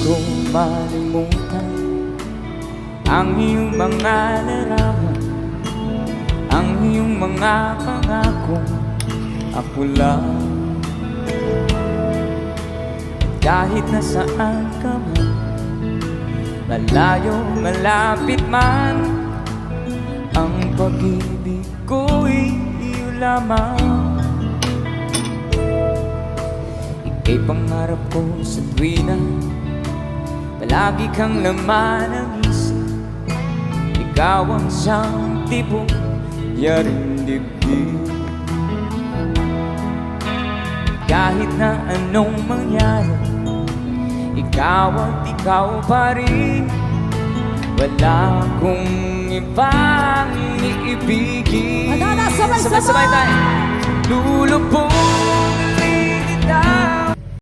ko malimutan ang iyong mga larawan, ang iyong mga pangako. Ako lang, kahit nasaan ka man, malayo, malapit man, ang pag-ibig ko'y iyo lamang. Ika'y pangarap ko sa tuwina, palagi kang laman ng isip. Ikaw ang siyang tibok, yaring dibdib. Kahit na anong mangyari, ikaw at ikaw pa rin. Wala akong ibang iibigin. Sabay-sabay tayo. Lulubog